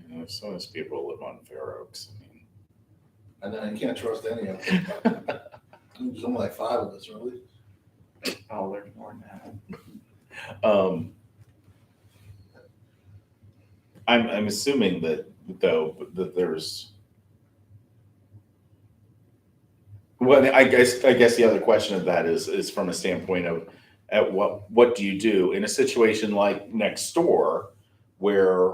You know, some of those people live on Fair Oaks. I mean, And then I can't trust any of them. There's only like 5 of us, really. Oh, there's more than that. I'm assuming that though that there's. Well, I guess the other question of that is from a standpoint of at what do you do in a situation like next door where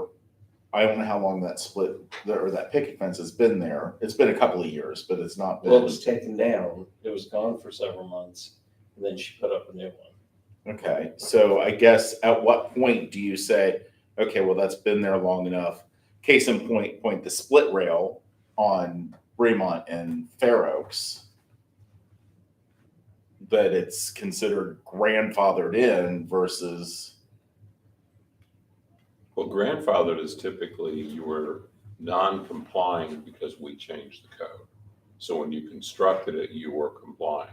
I don't know how long that split or that picket fence has been there. It's been a couple of years, but it's not been. Well, it was taken down. It was gone for several months. And then she put up a new one. Okay, so I guess at what point do you say, okay, well, that's been there long enough? Case in point, the split rail on Fremont and Fair Oaks, that it's considered grandfathered in versus, Well, grandfathered is typically you were non-complying because we changed the code. So when you constructed it, you were complying.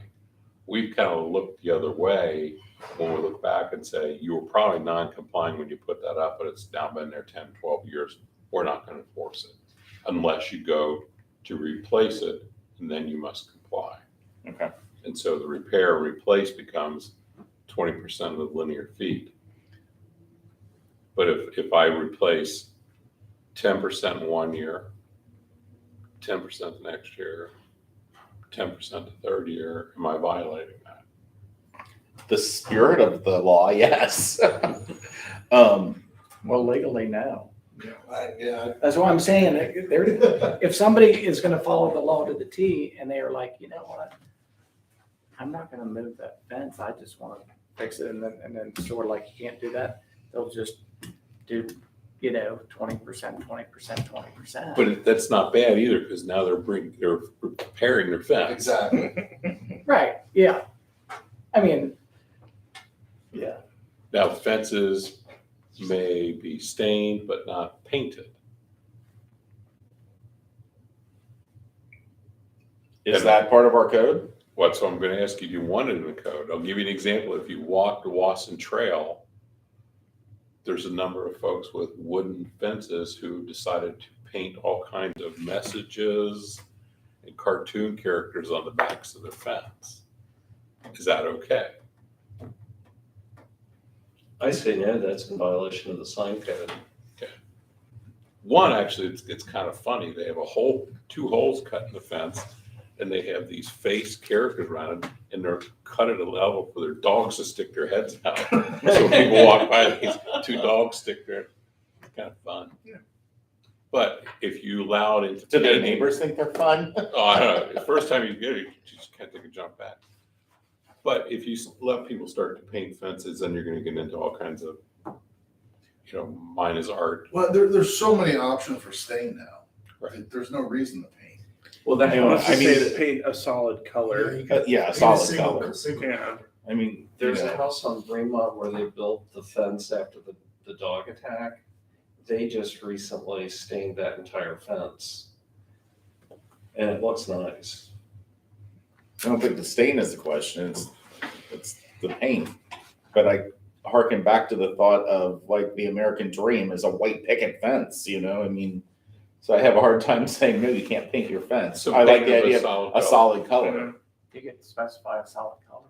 We've kind of looked the other way when we look back and say, you were probably non-complying when you put that up, but it's now been there 10, 12 years. We're not going to enforce it unless you go to replace it, and then you must comply. okay. And so the repair or replace becomes 20% of the linear feet. But if I replace 10% 1 year, 10% the next year, 10% the third year, am I violating that? The spirit of the law, yes. Well, legally, no. Yeah. That's what I'm saying. If somebody is gonna follow the law to the T and they are like, you know what? I'm not gonna move that fence. I just wanna fix it. And then sort of like, you can't do that. They'll just do, 20%, 20%. But that's not bad either, because now they're repairing their fence. Exactly. Right, yeah. I mean, yeah. Now fences may be stained but not painted. Is that part of our code? So I'm going to ask you, do you want it in the code? I'll give you an example. If you walk the Wasson Trail, there's a number of folks with wooden fences who decided to paint all kinds of messages and cartoon characters on the backs of their fence. Is that okay? I say no, that's in violation of the sign code. One, actually, it's kind of funny. They have two holes cut in the fence, and they have these face characters around it, and they're cut at a level for their dogs to stick their heads out. So people walk by, these two dogs stick there. It's kind of fun. Yeah. But if you allow it into Do their painting- neighbors think they're fun? Oh, I don't know. The first time you get it, you just can't take a jump back. But if you let people start to paint fences, then you're going to get into all kinds of, mine is art. Well, there's so many options for stain now. Right. There's no reason to paint. Well, that I Let's mean- just say to paint a solid color. Yeah, a solid color. Yeah. I mean, There's you a know, house on Fremont where they built the fence after the dog attack. They just recently stained that entire fence. And it looks nice. I don't think the stain is the question, it's the paint. But I harken back to the thought of like the American dream is a white picket fence, I mean, so I have a hard time saying, no, you can't paint your fence. So I like paint the of a idea of solid a color. solid color, You could specify a solid color.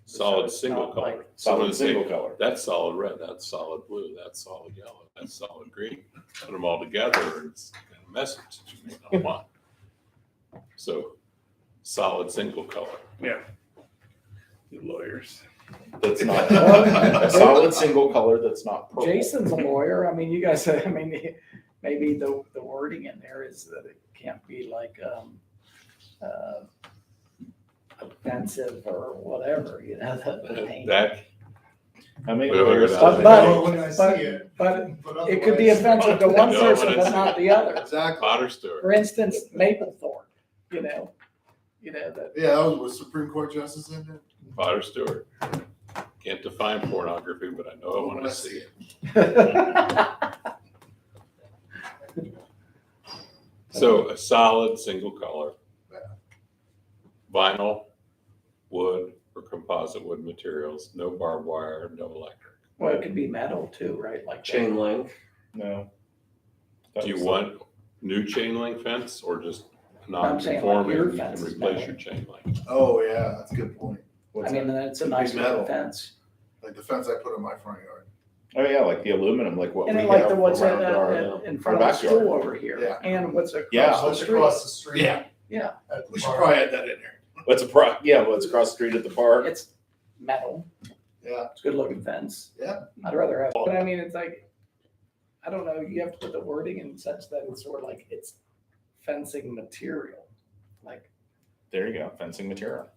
Solid it's single not color. like- So when solid they say, single color. that's solid red, that's solid blue, that's solid yellow, that's solid green. Put them all together, it's got a message that you may not want. So, solid single color. Yeah. You lawyers. That's not, a solid single color that's not purple. Jason's a lawyer. I mean, you guys, maybe the wording in there is that it can't be like, offensive or whatever, the paint. That, I mean, Wait, wait, wait, But, Well, but it could be offensive to one No, person, but but it's- not the other. Exactly. Potter Stewart. For instance, Maplethorpe, that, Yeah, that was Supreme Court justice in there. Potter Stewart. Can't define pornography, but I know I want to see it. So a solid single color. Vinyl, wood, or composite wood materials, no barbed wire, no electric. Well, it could be metal too, right? Like Chain link. No. Do you want new chain link fence or just I'm saying like your non-conforming fence and is replace metal. your chain link? Oh, yeah, that's a good point. What's I mean, that? that's a Could be nice metal. little fence. Like the fence I put in my front yard. Oh, yeah, like the aluminum, like what we And have then like the what's in, around our. in front of the backyard. school over here, Yeah. and what's Yeah. across the street. the street. Yeah. Yeah. We should probably add that in there. What's what's across the street at the park? It's metal. Yeah. It's a good looking fence. Yeah. I'd rather have, but I mean, it's like, I don't know, you have to put the wording in such that it's sort of like it's fencing material. Like, There you go, fencing material.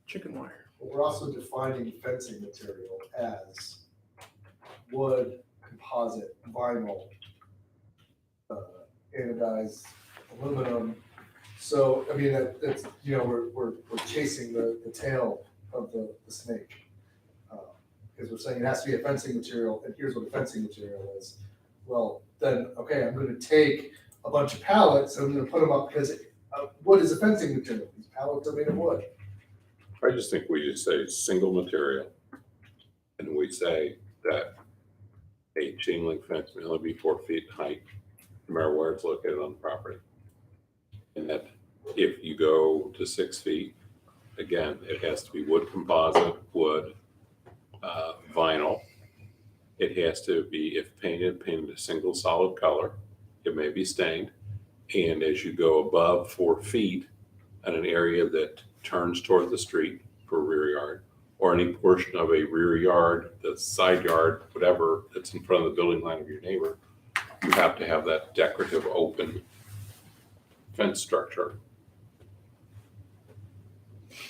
Chicken wire. We're also defining fencing material as wood, composite, vinyl, anodized aluminum. So, I mean, that's, we're chasing the tail of the snake. Because we're saying it has to be a fencing material, and here's what a fencing material is. Well, then, okay, I'm gonna take a bunch of pallets, and I'm gonna put them up, because wood is a fencing material. These pallets are made of wood. I just think we just say single material. And we say that a chain link fence may only be 4 feet in height, no matter where it's located on the property. And that if you go to 6 feet, again, it has to be wood composite, wood, vinyl. It has to be, if painted a single solid color. It may be stained. And as you go above 4 feet in an area that turns toward the street for a rear yard, or any portion of a rear yard, the side yard, whatever, that's in front of the building line of your neighbor, you have to have that decorative open fence structure.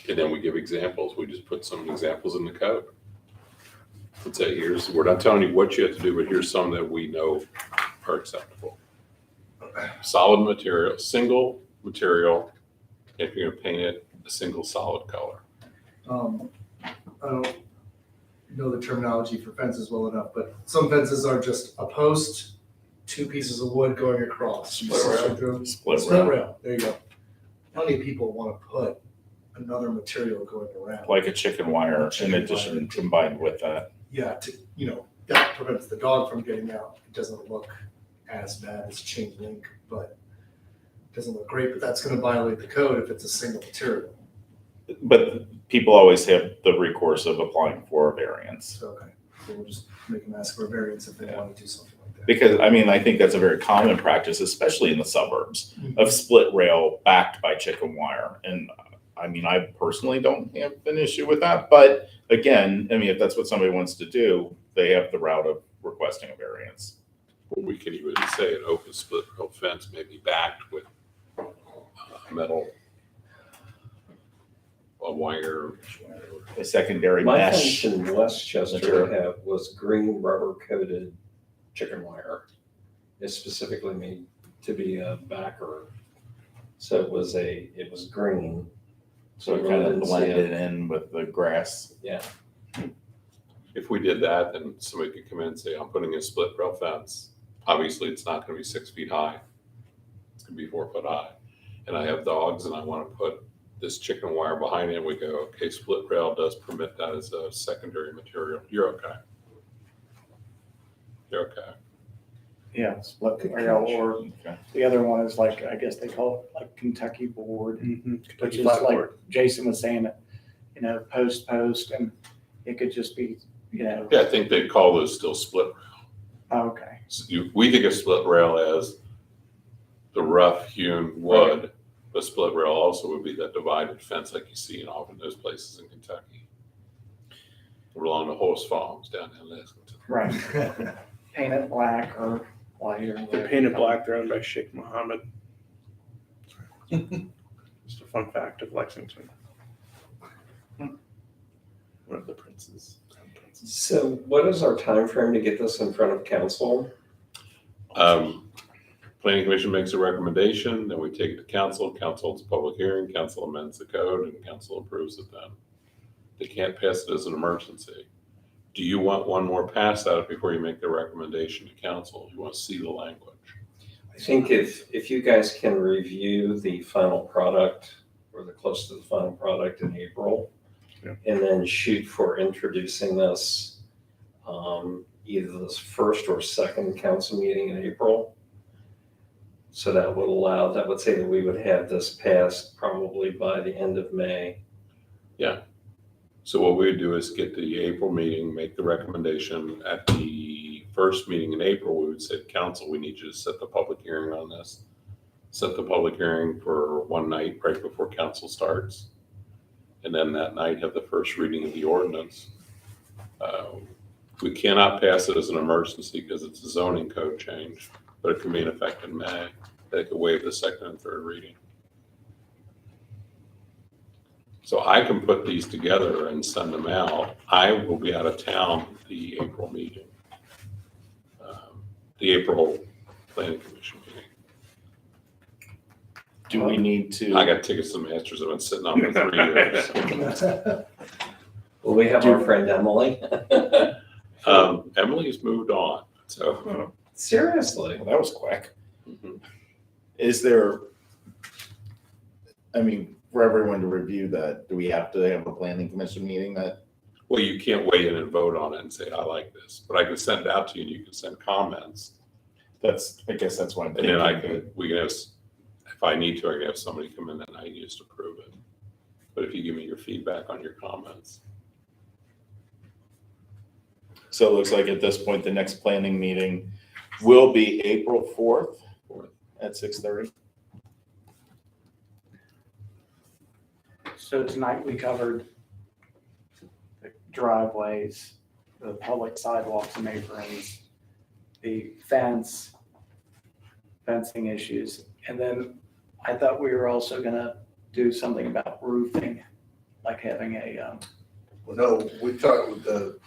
And then we give examples. We just put some examples in the code. Let's say we're not telling you what you have to do, but here's some that we know are acceptable. Solid material, single material, if you're gonna paint it, a single solid color. I don't know the terminology for fences well enough, but some fences are just a post, two pieces of wood going across. Split rail. Split rail, there you go. How many people want to put another material going around? Like a chicken wire in Chicken addition wire. combined with that. Yeah, that prevents the dog from getting out. It doesn't look as bad as chain link, but it doesn't look great, but that's gonna violate the code if it's a single material. But people always have the recourse of applying for a variance. So, okay. So we'll just make them ask for a variance if they want to do something like that. Because, I mean, I think that's a very common practice, especially in the suburbs, of split rail backed by chicken wire. And I mean, I personally don't have an issue with that, but again, I mean, if that's what somebody wants to do, they have the route of requesting a variance. We could even say an open split rail fence may be backed with metal, a wire. A secondary My mesh. fence in Westchester material. was green rubber coated chicken wire. It's specifically made to be a backer. So it was green. So it really kind of didn't see blended it. in with the grass. Yeah. If we did that, then somebody could come in and say, I'm putting a split rail fence. Obviously, it's not gonna be 6 feet high. It's gonna be 4 foot high. And I have dogs and I wanna put this chicken wire behind it. We go, okay, split rail does permit that as a secondary material. You're okay. You're okay. Yeah, split rail, or Okay. the other one is like, I guess they call it like Kentucky board, which Kentucky is like flatboard. Jason was saying, you know, post, and it could just be, you know, Yeah, I think they call those still split rail. okay. So we think of split rail as the rough hewn wood, but split rail also would be that divided fence like you see in often those places in Kentucky. Or along the horse farms down in Lexington. Right. Paint it black or white or The whatever. painted black, they're owned by Sheikh Mohammed. Just a fun fact of Lexington. One of the princes. So what is our time frame to get this in front of council? Planning Commission makes a recommendation, then we take it to council, council holds a public hearing, council amends the code, and council approves it then. They can't pass it as an emergency. Do you want one more pass at it before you make the recommendation to council? You want to see the language? I think if you guys can review the final product or the close to the final product in April, Yeah. and then shoot for introducing this, either this first or second council meeting in April. So that would say that we would have this passed probably by the end of May. So what we would do is get the April meeting, make the recommendation. At the first meeting in April, we would say, council, we need you to set the public hearing on this. Set the public hearing for one night right before council starts. And then that night have the first reading of the ordinance. We cannot pass it as an emergency because it's a zoning code change, but it can be in effect in May. They could waive the second and third reading. So I can put these together and send them out. I will be out of town the April meeting. The April Planning Commission meeting. Do we need to? I got tickets to Masters. I've been sitting on for 3 years. Will we have our friend Emily? Emily's moved on, so. Seriously? Well, that was quick. Mhm. Is there, I mean, for everyone to review that, do we have to have a planning commission meeting that? Well, you can't weigh in and vote on it and say, I like this, but I can send it out to you and you can send comments. I guess that's what I'm And thinking. then we can have, if I need to, I can have somebody come in that night and just approve it. But if you give me your feedback on your comments. So it looks like at this point, the next planning meeting will be April 4th at 6:30. So tonight we covered the driveways, the public sidewalks and aprons, the fencing issues. And then I thought we were also gonna do something about roofing, like having a, Well, no, we talked with the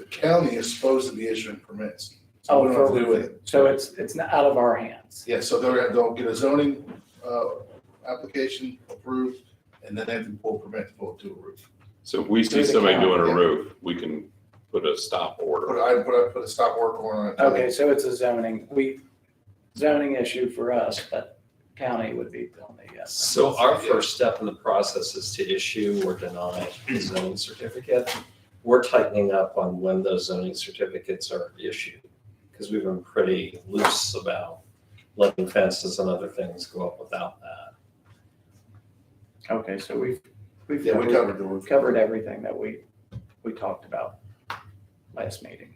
county is supposed to be issuing permits. So we oh, don't have for to do roofing. So it's not out of our hands. Yeah, so they'll get a zoning, application approved, and then they have to pull a permit to pull it to a roof. So if we see Through the somebody county, doing a yeah. roof, we can put a stop order. I put a stop work order on it. Okay, so it's a zoning issue for us, but county would be on the, So our first step in the process is to issue or deny the zoning certificate. We're tightening up on when those zoning certificates are issued, because we've been pretty loose about letting fences and other things go up without that. okay, so we've Yeah, we covered the roof. covered everything that we talked about. last meeting.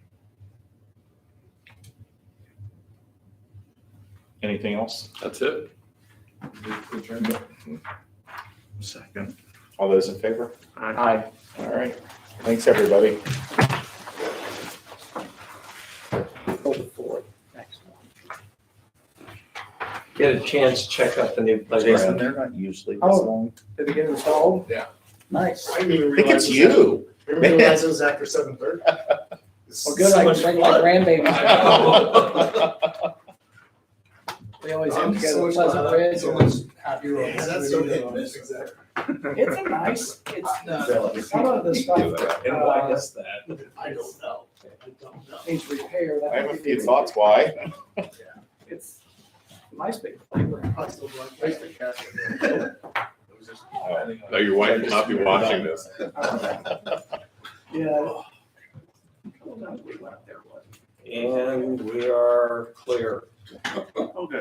Anything else? That's it. Second. All those in favor? Aye. All right. Thanks, everybody. Go for it. Next one. Get a chance, check out the new Jason, playground. they're not usually this Oh. long. Did it get installed? Yeah. Nice. I didn't even I think realize. it's you. I didn't realize it was after 7:30. Well, good, I can bring my grandbabies. We always have to go to Pleasant Ridge. So or- much happier. Yeah, that's so hit and miss. Exactly. It's a nice, some of the stuff And why is that? I don't know. I don't know. needs repair. That I have a might be few the- thoughts why. It's a nice big playground. I still like the cat. It was just- No, your wife will not be watching this. Yeah. We went up there, what? And we are clear. Oh, good.